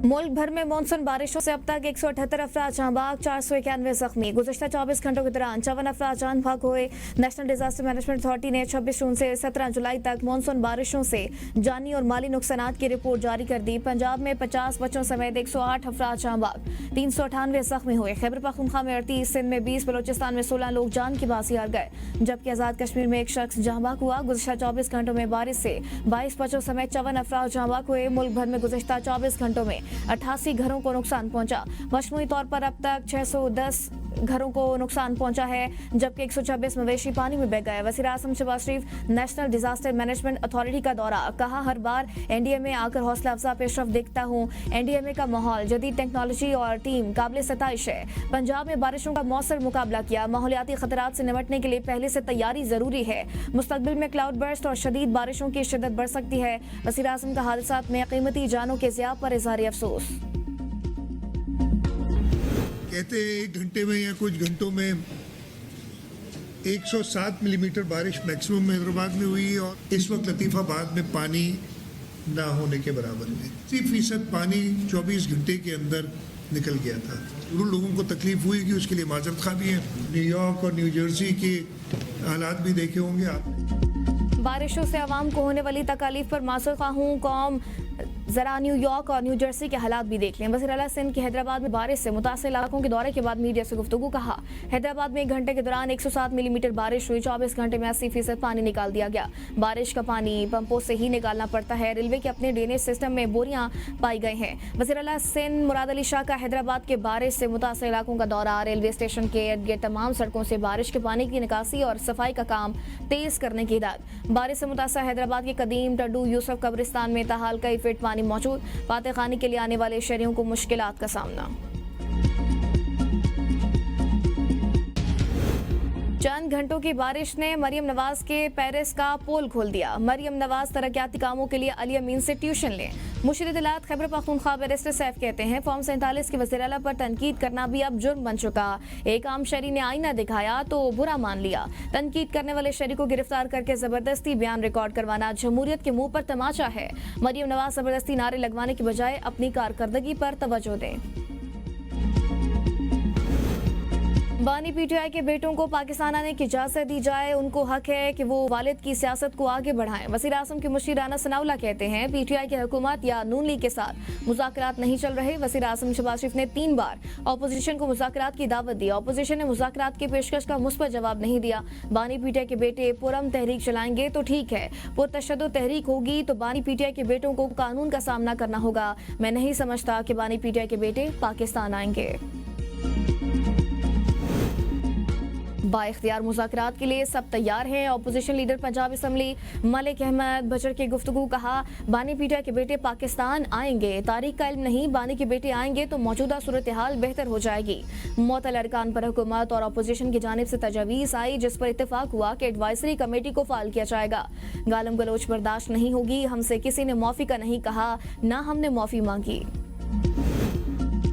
मुल्क भर में मानसून बारिशों से अब तक 178 अफराद जान बाग, 491 जख्मी। गुज़श्ता 24 घंटों के दौरान 54 अफराद जान भाग हुए। नेशनल डिजास्टर मैनेजमेंट अथॉरिटी ने 26 जून से 17 जुलाई तक मानसून बारिशों से जानी और माली नुकसानात की रिपोर्ट जारी कर दी। पंजाब में 50 बच्चों समेत 108 अफराद जान बाग, 398 जख्मी हुए। खैबर पख्तूनख्वा में 38, सिंध में 20, बलोचिस्तान में 16 लोग जान की बाजी हार गए, जबकि आजाद कश्मीर में एक शख्स जान बाग हुआ। गुज़श्ता 24 घंटों में बारिश से 22 बच्चों समेत 54 अफराद जान बाग हुए। मुल्क भर में गुज़श्ता 24 घंटों में 88 घरों को नुकसान पहुंचा। मजमूई तौर पर अब तक 610 घरों को नुकसान पहुंचा है, जबकि 126 मवेशी पानी में बह गए। वज़ीर आज़म शहबाज शरीफ नेशनल डिजास्टर मैनेजमेंट अथॉरिटी का दौरा, कहा हर बार एनडीए में आकर हौसला अफजा पेशरफ देखता हूं। एनडीएमए का माहौल, जदीद टेक्नोलॉजी और टीम काबिल सताइश है। पंजाब में बारिशों का मौसर मुकाबला किया। माहौलियाती खतरात से निपटने के लिए पहले से तैयारी जरूरी है। मुस्तकबिल में क्लाउड बर्स्ट और शदीद बारिशों की शिद्दत बढ़ सकती है। वज़ीर आज़म का हादसात में कीमती जानों के ज़िया पर इज़हार अफसोस। कहते हैं 1 घंटे में या कुछ घंटों में 107 मिलीमीटर बारिश मैक्सिमम हैदराबाद में हुई और इस वक्त लतीफ़ाबाद में पानी ना होने के बराबर है। 80% पानी 24 घंटे के अंदर निकल गया था। उन लोगों को तकलीफ हुई कि उसके लिए माजरत खा भी है। न्यूयॉर्क और न्यू जर्सी के हालात भी देखे होंगे आपने। बारिशों से आवाम को होने वाली तकालीफ पर मासूर खा हूँ कौम, जरा न्यूयॉर्क और न्यू जर्सी के हालात भी देख लें। वज़ीर आला सिंध की हैदराबाद में बारिश से मुतासिर इलाकों के दौरे के बाद मीडिया से गुफ्तगू, कहा हैदराबाद में 1 घंटे के दौरान 107 मिलीमीटर बारिश हुई। 24 घंटे में 80% पानी निकाल दिया गया। बारिश का पानी पंपों से ही निकालना पड़ता है। रेलवे के अपने ड्रेनेज सिस्टम में बोरियां पाई गई हैं। वज़ीर आला सिंध मुराद अली शाह का हैदराबाद के बारिश से मुतासिर इलाकों का दौरा, रेलवे स्टेशन के इर्द गिर्द तमाम सड़कों से बारिश के पानी की निकासी और सफाई का काम तेज करने की हिदायत। बारिश से मुतासिर हैदराबाद के कदीम टड्डू यूसुफ कब्रिस्तान में ताहाल कई फीट पानी मौजूद। फाते खानी के लिए आने वाले शहरियों को मुश्किलात का सामना। चंद घंटों की बारिश ने मरियम नवाज के पेरिस का पोल खोल दिया। मरियम नवाज तरक्याती कामों के लिए अली अमीन से ट्यूशन लें। मुशीर इत्तलात खैबर पख्तूनख्वा बैरिस्टर सैफ कहते हैं फॉर्म 47 के वज़ीर आला पर तनकीद करना भी अब जुर्म बन चुका। एक आम शहरी ने आईना दिखाया तो बुरा मान लिया। तनकीद करने वाले शहरी को गिरफ्तार करके जबरदस्ती बयान रिकॉर्ड करवाना जमहूरियत के मुंह पर तमाचा है। मरियम नवाज जबरदस्ती नारे लगवाने की बजाय अपनी कारकर्दगी पर तवज्जो दें। बानी पीटीआई के बेटों को पाकिस्तान आने की इजाजत दी जाए। उनको हक है कि वो वालिद की सियासत को आगे बढ़ाएं। वज़ीर आज़म के मुशीर राना सनाउल्लाह कहते हैं पीटीआई की हुकूमत या नून लीग के साथ मुज़ाकरात नहीं चल रहे। वज़ीर आज़म शहबाज शरीफ ने 3 बार अपोजिशन को मुज़ाकरात की दावत दी। अपोजिशन ने मुज़ाकरात की पेशकश का मुस्बत जवाब नहीं दिया। बानी पीटीआई के बेटे पुरम तहरीक चलाएंगे तो ठीक है, पुरतशद्दुद तहरीक होगी तो बानी पीटीआई के बेटों को कानून का सामना करना होगा। मैं नहीं समझता कि बानी पीटीआई के बेटे पाकिस्तान आएंगे। बाइख्तियार मुज़ाकरात के लिए सब तैयार हैं। Opposition leader Punjab assembly Malik Ahmad बजर की गुफ्तगू, कहा बानी पीटीआई के बेटे पाकिस्तान आएंगे, तारीख का इल्म नहीं, बानी के बेटे आएंगे तो मौजूदा सूरत हाल बेहतर हो जाएगी। मुअत्तल अरकान पर हुकूमत और अपोजिशन की जानिब से तजावीज़ आई जिस पर इत्तेफाक हुआ कि एडवाइजरी कमेटी को फाल किया जाएगा। गालम गलोच बर्दाश्त नहीं होगी। हमसे किसी ने माफ़ी का नहीं कहा, ना हमने माफ़ी मांगी।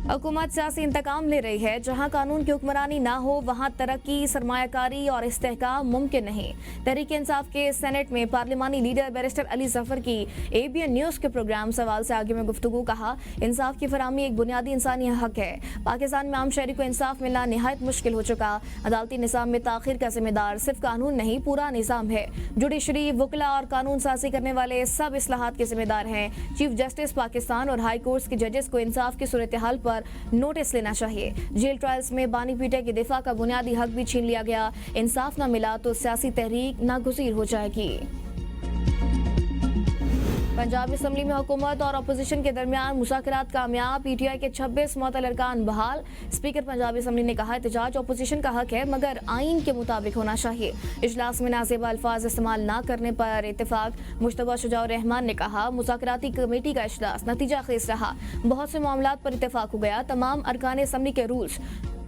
हुकूमत सियासी इंतकाम ले रही है। जहां कानून की हुक्मरानी ना हो वहां तरक्की, सरमायाकारी और इस्तेहकाम मुमकिन नहीं। तहरीक इंसाफ के सेनेट में पार्लिमानी लीडर बैरिस्टर अली जफर की ABN न्यूज़ के प्रोग्राम सवाल से आगे में गुफ्तगू, कहा इंसाफ की फराहमी एक बुनियादी इंसानी हक है। पाकिस्तान में आम शहरी को इंसाफ मिलना निहायत मुश्किल हो चुका। अदालती निज़ाम में ताखिर का जिम्मेदार सिर्फ कानून नहीं, पूरा निज़ाम है। जुडिशरी, वकला और कानून साजी करने वाले सब इस्लाहात के जिम्मेदार हैं। चीफ जस्टिस पाकिस्तान और हाई कोर्ट्स के जजेस को इंसाफ की सूरत हाल पर नोटिस लेना चाहिए। जेल ट्रायल्स में बानी पीटीआई के दिफा का बुनियादी हक भी छीन लिया गया। इंसाफ न मिला तो सियासी तहरीक नागुज़ीर हो जाएगी। पंजाब असम्बली में हुकूमत और अपोजिशन के दरमियान मुज़ाकरात कामयाब। पीटीआई के 26 मुअत्तल अरकान बहाल। स्पीकर पंजाब असम्बली ने कहा एहतजाज अपोजिशन का हक है मगर आइन के मुताबिक होना चाहिए। इजलास में नाज़ेबा अल्फाज इस्तेमाल न करने पर इत्तेफाक। मुश्तबा शुजाउर रहमान ने कहा मुज़ाकराती कमेटी का इजलास नतीजा खेज रहा। बहुत से मामलात पर इत्तेफाक हो गया। तमाम अरकान असम्बली के रूल्स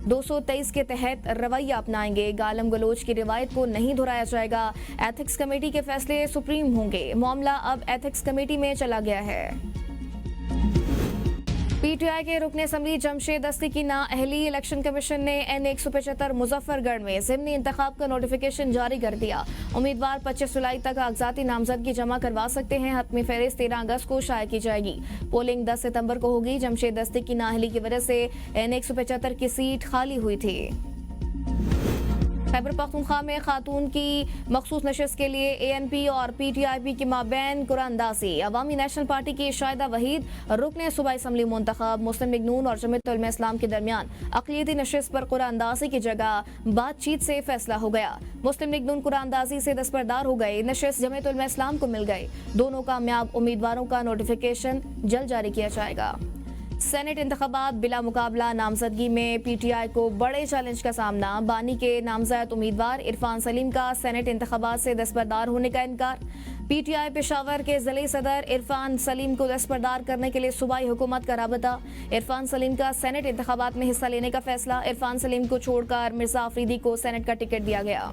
223 के तहत रवैया अपनाएंगे। गालम गलोच की रिवायत को नहीं दोहराया जाएगा। एथिक्स कमेटी के फैसले सुप्रीम होंगे। मामला अब एथिक्स कमेटी में चला गया है। पीटीआई के रुकने असम्बली जमशेद दस्ती की नाअहली। इलेक्शन कमीशन ने N175 मुजफ्फरगढ़ में ज़िमनी इंतखाब का नोटिफिकेशन जारी कर दिया। उम्मीदवार 25 जुलाई तक कागजाती नामजदगी जमा करवा सकते हैं। हतमी फहरिस्त 13 अगस्त को शाया की जाएगी। पोलिंग 10 सितंबर को होगी। जमशेद दस्ती की नाअहली की वजह से N175 की सीट खाली हुई थी। खैबर पख्तूनख्वा में खातून की मखसूस नशस्त के लिए ANP और PTIP के माबैन कुरानंदाजी। अवामी नेशनल पार्टी की शाहिदा वहीद रुकने सूबाई असम्बली मुंतखब। मुस्लिम लीग नून और जमीयत उलमा इस्लाम के दरमियान अक़लियती नशस्त पर कुरानंदाजी की जगह बातचीत से फैसला हो गया। मुस्लिम लीग नून कुरानंदाजी से दस्तबरदार हो गई। नशस्त जमीयत उलमा इस्लाम को मिल गई। दोनों कामयाब उम्मीदवारों का नोटिफिकेशन जल्द जारी किया जाएगा। सेनेट इंतखाबात बिला मुकाबला नामजदगी में PTI को बड़े चैलेंज का सामना। बानी के नामजद उम्मीदवार इरफान सलीम का सेनेट इंतखाबात से दस्तबरदार होने का इनकार। PTI पेशावर के ज़िले सदर इरफान सलीम को दस्तबरदार करने के लिए सूबाई हुकूमत का राबता। इरफान सलीम का सेनेट इंतखाबात में हिस्सा लेने का फैसला। इरफान सलीम को छोड़कर मिर्जा अफरीदी को सेनेट का टिकट दिया गया।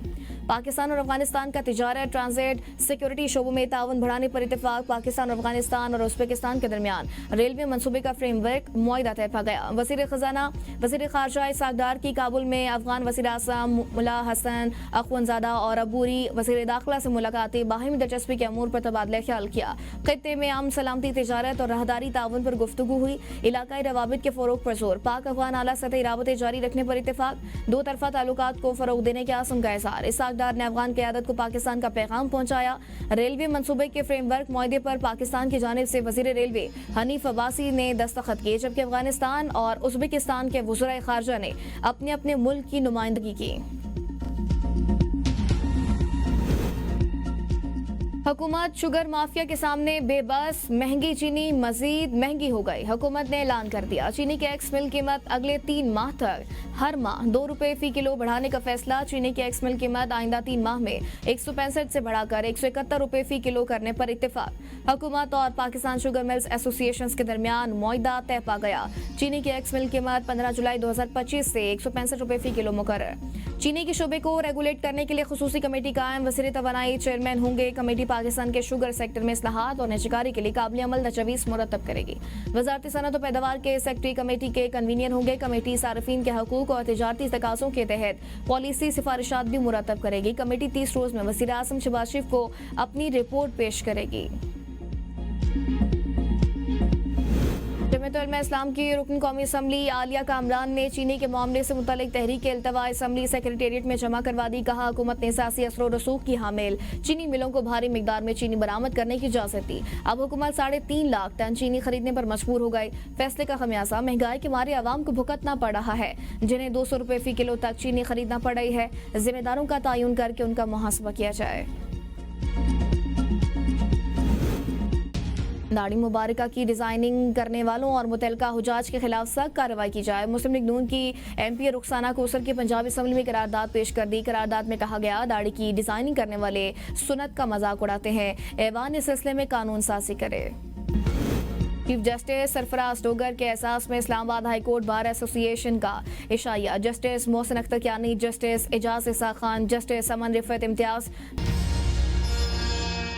पाकिस्तान और अफगानिस्तान का तिजारत, ट्रांजिट, सिक्योरिटी शोबों में ताउन बढ़ाने पर इत्तेफाक। पाकिस्तान और अफगानिस्तान और उज़्बेकिस्तान के दरमियान रेलवे मनसूबे का फ्रेमवर्क मुआहिदा तय पा गया। वज़ीर ख़ज़ाना वज़ीर ख़ारजा इसाक डार की काबुल में अफगान वज़ीर आज़म मुल्ला हसन अख़वंज़ादा और अबूरी वज़ीर दाखिला से मुलाकातें। बाहिमी दिलचस्पी के अमूर पर तबादला ख्याल किया। खित्ते में अमन सलामती, तिजारत और राहदारी ताउन पर गुफ्तगू हुई। इलाकाई रवाबित के फ़रोग़ पर जोर। पाक अफगान आला सतही राबतें जारी रखने पर इत्तेफाक। दो तरफ़ा ताल्लुकात को फ़रोग़ देने के आज़म का इज़हार। इसाक डार ने अफगान क़यादत को पाकिस्तान का पैगाम पहुंचाया। रेलवे मनसूबे के फ्रेमवर्क मुआहदे पर पाकिस्तान की जानिब से वज़ीर रेलवे हनीफ अब्बासी ने दस्तखत किए, जबकि अफगानिस्तान और उज़्बेकिस्तान के वज़राए ख़ारजा ने अपने अपने मुल्क की नुमाइंदगी की। हुकूमत शुगर माफिया के सामने बेबस। महंगी चीनी मजीद महंगी हो गई। हुकूमत ने ऐलान कर दिया चीनी के एक्स मिल कीमत अगले 3 माह तक हर माह 2 रुपए फी किलो बढ़ाने का फैसला। चीनी के एक्स मिल कीमत आइंदा 3 माह में 165 से बढ़ाकर 171 रुपए फी किलो करने पर इत्तेफाक। हुकूमत और पाकिस्तान शुगर मिल्स एसोसिएशन के दरमियान मुआहिदा तय पा गया। चीनी की एक्स मिल कीमत 15 जुलाई 2025 से 165 रुपए फी किलो मुकर्रर। चीनी के शोबे को रेगुलेट करने के लिए खुसूसी कमेटी कायम। वज़ीर तवानाई चेयरमैन होंगे। कमेटी पाकिस्तान के शुगर सेक्टर में इस्लाहात और निजकारी के लिए काबिल अमल तजवीज़ मुरतब करेगी। वज़ारत सनअत और पैदावार के सेक्रेटरी कमेटी के कन्वीनियर होंगे। कमेटी सार्फिन के हकूक और तिजारती तकाज़ों के तहत पॉलिसी सिफारिशात भी मुरतब करेगी। कमेटी 30 रोज़ में वज़ीर आज़म शहबाज शरीफ को अपनी रिपोर्ट पेश करेगी। जमीयत उलमा इस्लाम की रुकन कौमी असम्बली आलिया कामरान ने चीनी के मामले से मुतल्लिक तहरीक इल्तवा असम्बली सेक्रेटेरिएट में जमा करवा दी। कहा हुकूमत ने सियासी असर और रसूख की हामिल चीनी मिलों को भारी मिकदार में चीनी बरामद करने की इजाजत दी। अब हुकूमत 3.5 लाख टन चीनी खरीदने पर मजबूर हो गई। फैसले का खमियाजा महंगाई के मारे आवाम को भुगतना पड़ रहा है, जिन्हें 200 रुपए फी किलो तक चीनी खरीदना पड़ रही है। जिम्मेदारों का तयन करके उनका मुहासबा किया जाए। दाढ़ी मुबारका की डिजाइनिंग करने वालों और मुतलका हुजाज के खिलाफ सख्त कार्रवाई की जाए। मुस्लिम लीग नून की MP रुखसाना कोसर की पंजाब असम्बली में करारदाद पेश कर दी। करारदाद में कहा गया दाढ़ी की डिजाइनिंग करने वाले सुन्नत का मजाक उड़ाते हैं। ऐवान इस सिलसिले में कानून साजी करे। चीफ जस्टिस सरफराज डोगर के एहसास में Islamabad high court bar association का इशाया। जस्टिस मोहसिन अख्तर कियानी, जस्टिस एजाज इसा खान, जस्टिस अमन रिफत इम्तियाज